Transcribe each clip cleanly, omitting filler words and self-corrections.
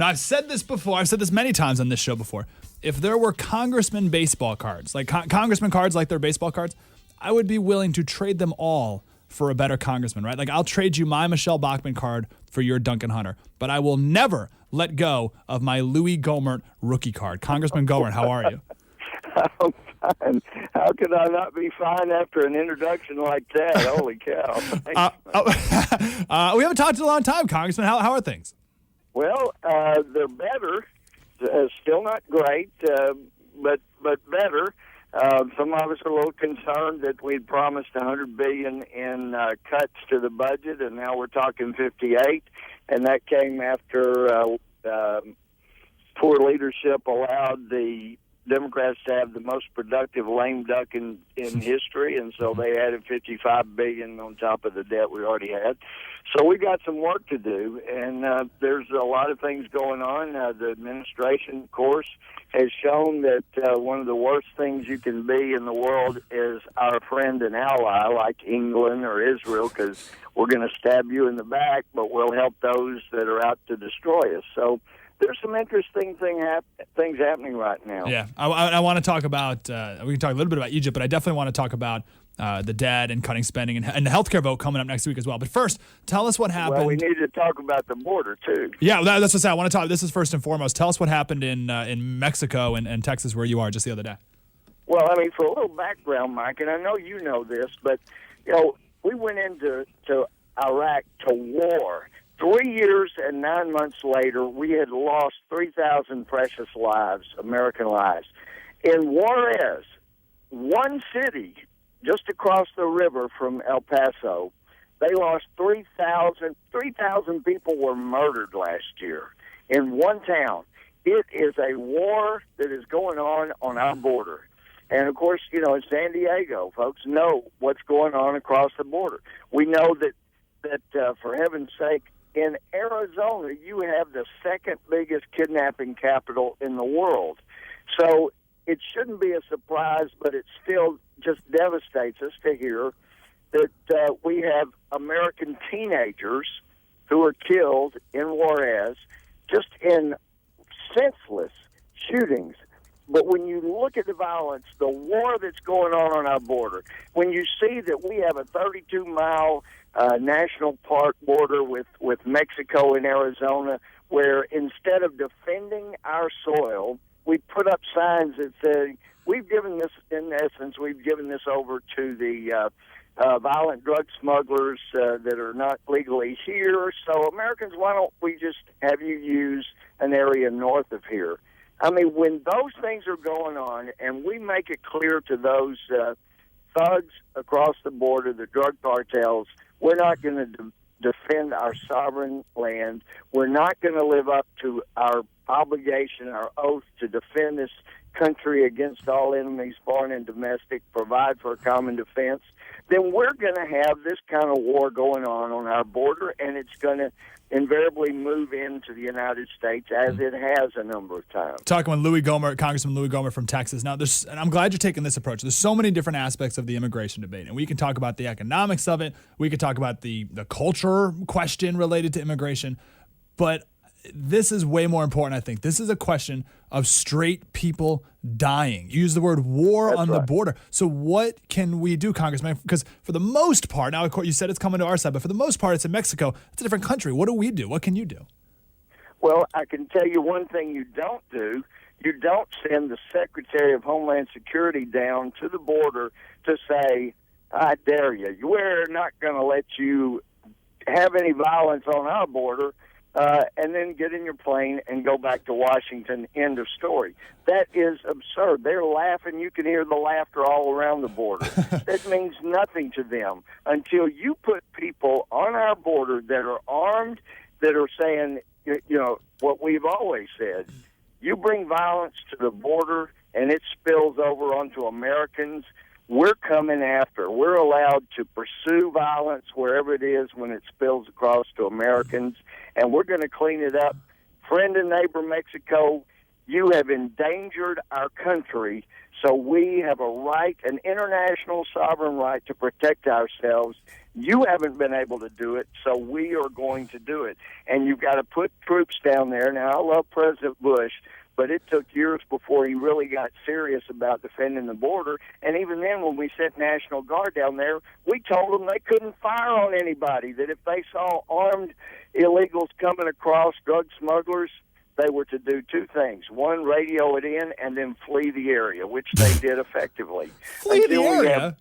Now, I've said this before. I've said this many times on this show before. If there were congressman baseball cards, like congressman cards like their baseball cards, I would be willing to trade them all for a better congressman, right? Like, I'll trade you my Michelle Bachmann card for your Duncan Hunter, but I will never let go of my Louis Gohmert rookie card. Congressman Gohmert, how are you? I'm fine. How could I not be fine after an introduction like that? Holy cow. We haven't talked in a long time, Congressman. How are things? Well, they're better. Still not great, but better. Some of us are a little concerned that we'd promised $100 billion in cuts to the budget, and now we're talking 58, and that came after poor leadership allowed the Democrats to have the most productive lame duck in history, and so they added $55 billion on top of the debt we already had. So we got some work to do, and there's a lot of things going on. The administration, of course, has shown that one of the worst things you can be in the world is our friend and ally, like England or Israel, because we're going to stab you in the back, but we'll help those that are out to destroy us. So there's some interesting things happening right now. Yeah, I want to talk about, we can talk a little bit about Egypt, but I definitely want to talk about the debt and cutting spending and the healthcare vote coming up next week as well. But first, tell us what happened. Well, we need to talk about the border, too. Yeah, that's what I want to talk. This is first and foremost. Tell us what happened in Mexico and Texas, where you are, just the other day. Well, I mean, for a little background, Mike, and I know you know this, but, we went into Iraq to war. 3 years and 9 months later, we had lost 3,000 precious lives, American lives. In Juarez, one city just across the river from El Paso, they lost 3,000. 3,000 people were murdered last year in one town. It is a war that is going on our border. And, of course, in San Diego, folks know what's going on across the border. We know that for heaven's sake, in Arizona, you have the second biggest kidnapping capital in the world. So it shouldn't be a surprise, but it still just devastates us to hear that we have American teenagers who are killed in Juarez just in senseless shootings. But when you look at the violence, the war that's going on our border, when you see that we have a 32-mile national park border with Mexico and Arizona, where instead of defending our soil, we put up signs that say, we've given this over to the violent drug smugglers that are not legally here. So Americans, why don't we just have you use an area north of here? I mean, when those things are going on and we make it clear to those thugs across the border, the drug cartels, we're not going to defend our sovereign land. We're not going to live up to our obligation, our oath to defend this country against all enemies, foreign and domestic, provide for a common defense, then we're going to have this kind of war going on our border, and it's going to invariably move into the United States, as it has a number of times. Talking with Louis Gohmert, Congressman Louis Gohmert from Texas. Now, and I'm glad you're taking this approach. There's so many different aspects of the immigration debate, and we can talk about the economics of it. We could talk about the culture question related to immigration, but this is way more important, I think. This is a question of straight people dying. You use the word war on the border. So what can we do, Congressman? Because for the most part, now, of course, you said it's coming to our side, but for the most part, it's in Mexico. It's a different country. What do we do? What can you do? Well, I can tell you one thing you don't do. You don't send the Secretary of Homeland Security down to the border to say, I dare you. We're not going to let you have any violence on our border. And then get in your plane and go back to Washington, end of story. That is absurd. They're laughing. You can hear the laughter all around the border. That means nothing to them until you put people on our border that are armed, that are saying, what we've always said. You bring violence to the border and it spills over onto Americans, we're coming after. We're allowed to pursue violence wherever it is when it spills across to Americans, and we're going to clean it up. Friend and neighbor Mexico, you have endangered our country, so we have a right, an international sovereign right to protect ourselves, You haven't been able to do it, so we are going to do it. And you've got to put troops down there. Now, I love President Bush, but it took years before he really got serious about defending the border. And even then, when we sent National Guard down there, we told them they couldn't fire on anybody, that if they saw armed illegals coming across, drug smugglers, they were to do two things. One, radio it in, and then flee the area, which they did effectively. Flee the area?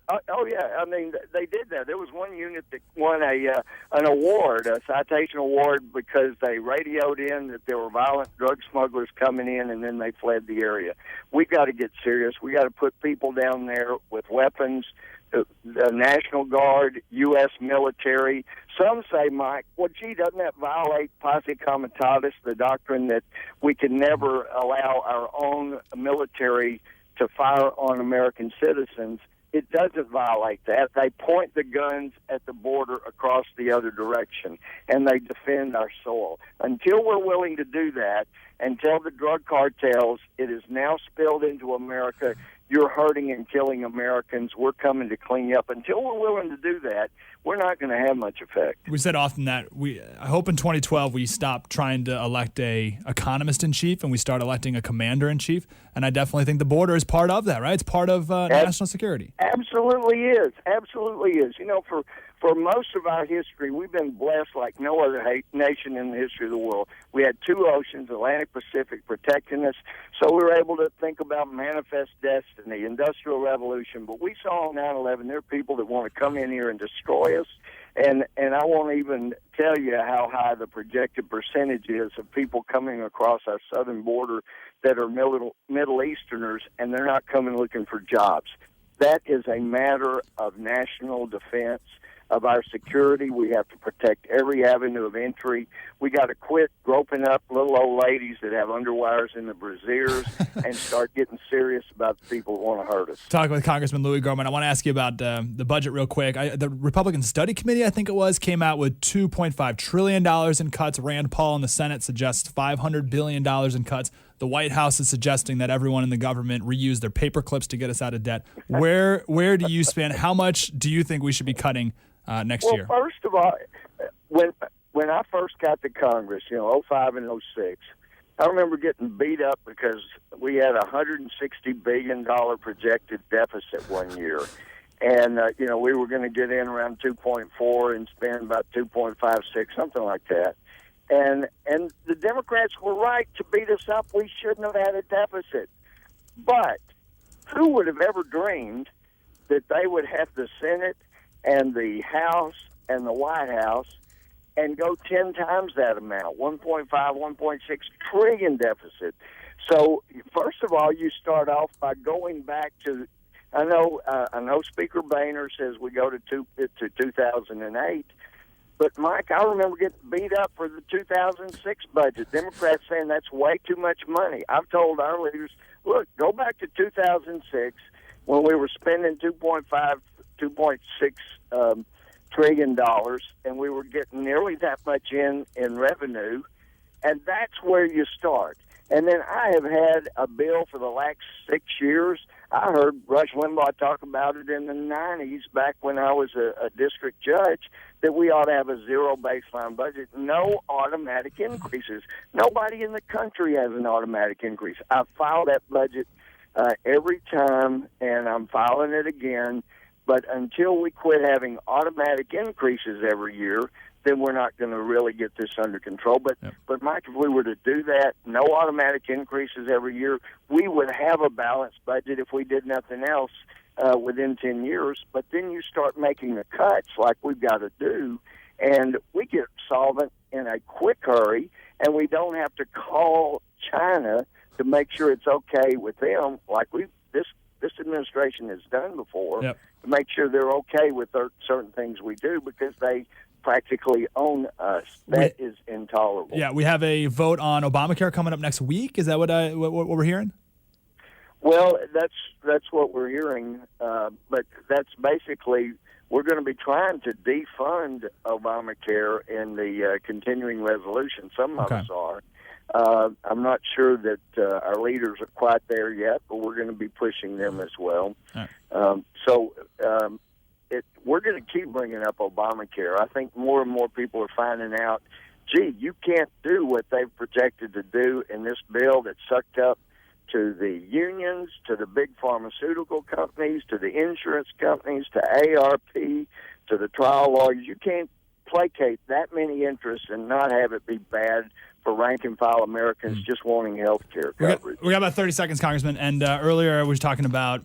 Oh yeah, I mean they did that. There was one unit that won an award, a citation award, because they radioed in that there were violent drug smugglers coming in, and then they fled the area. We got to get serious. We got to put people down there with weapons. The National Guard, U.S. military. Some say, Mike, well, gee, doesn't that violate posse comitatus, the doctrine that we can never allow our own military to fire on American citizens? It doesn't violate that. They point the guns at the border across the other direction, and they defend our soil. Until we're willing to do that and tell the drug cartels it is now spilled into America, you're hurting and killing Americans, we're coming to clean you up. Until we're willing to do that, we're not going to have much effect. We said often that I hope in 2012 we stop trying to elect a economist-in-chief and we start electing a commander-in-chief. And I definitely think the border is part of that, right? It's part of national security. Absolutely is. Absolutely is. You know, for most of our history, we've been blessed like no other nation in the history of the world. We had two oceans, Atlantic, Pacific, protecting us, so we were able to think about manifest destiny, industrial revolution. But we saw on 9/11 there are people that want to come in here and destroy us, and I won't even tell you how high the projected percentage is of people coming across our southern border that are Middle Easterners, and they're not coming looking for jobs. That is a matter of national defense, of our security. We have to protect every avenue of entry. We got to quit groping up little old ladies that have underwires in the brassieres and start getting serious about the people that want to hurt us. Talking with Congressman Louis Gohmert, I want to ask you about the budget real quick. The Republican Study Committee, I think it was, came out with $2.5 trillion in cuts. Rand Paul in the Senate suggests $500 billion in cuts. The White House is suggesting that everyone in the government reuse their paper clips to get us out of debt. Where do you stand? How much do you think we should be cutting next year? Well, first of all, when I first got to Congress, 05 and 06, I remember getting beat up because we had a $160 billion projected deficit one year. And, we were going to get in around 2.4 and spend about 2.56, something like that. And the Democrats were right to beat us up. We shouldn't have had a deficit. But who would have ever dreamed that they would have the Senate and the House and the White House and go 10 times that amount, 1.5, 1.6 trillion deficit. So, first of all, you start off by going back to, I know Speaker Boehner says we go to 2008, but, Mike, I remember getting beat up for the 2006 budget. Democrats saying that's way too much money. I've told our leaders, look, go back to 2006 when we were spending $2.6 trillion, and we were getting nearly that much in revenue, and that's where you start. And then I have had a bill for the last 6 years. I heard Rush Limbaugh talk about it in the 90s, back when I was a district judge, that we ought to have a zero baseline budget, no automatic increases. Nobody in the country has an automatic increase. I file that budget every time, and I'm filing it again. But until we quit having automatic increases every year, then we're not going to really get this under control. But, Mike, if we were to do that, no automatic increases every year, we would have a balanced budget if we did nothing else within 10 years. But then you start making the cuts like we've got to do, and we get solvent in a quick hurry, and we don't have to call China to make sure it's okay with them like this administration has done before, to make sure they're okay with certain things we do, because they practically own us. That is intolerable. Yeah, we have a vote on Obamacare coming up next week. Is that what we're hearing? Well, that's what we're hearing, but that's basically, we're going to be trying to defund Obamacare in the continuing resolution. Some of us are. I'm not sure that our leaders are quite there yet, but we're going to be pushing them as well. Right. we're going to keep bringing up Obamacare. I think more and more people are finding out, gee, you can't do what they've projected to do in this bill that sucked up to the unions, to the big pharmaceutical companies, to the insurance companies, to ARP, to the trial lawyers. You can't placate that many interests and not have it be bad for rank-and-file Americans just wanting health care coverage. We got about 30 seconds, Congressman. And earlier we were talking about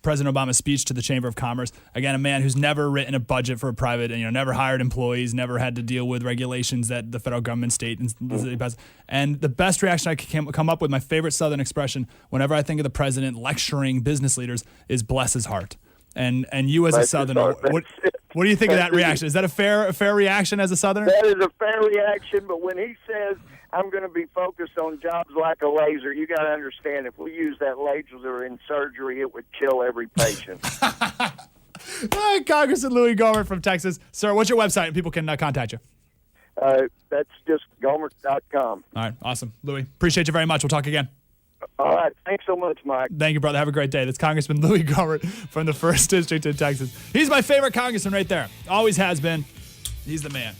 President Obama's speech to the Chamber of Commerce. Again, a man who's never written a budget for a private, never hired employees, never had to deal with regulations that the federal government, state, and the city passes. And the best reaction I can come up with, my favorite Southern expression, whenever I think of the president lecturing business leaders, is bless his heart. And you as a Southerner, what do you think of that reaction? Is that a fair reaction as a Southerner? That is a fair reaction, but when he says, I'm going to be focused on jobs like a laser, you got to understand, if we use that laser in surgery, it would kill every patient. Congressman Louis Gohmert from Texas. Sir, what's your website and people can contact you? That's just Gohmert.com. All right, awesome. Louis, appreciate you very much. We'll talk again. All right. Thanks so much, Mike. Thank you, brother. Have a great day. That's Congressman Louis Gohmert from the 1st District of Texas. He's my favorite congressman right there. Always has been. He's the man.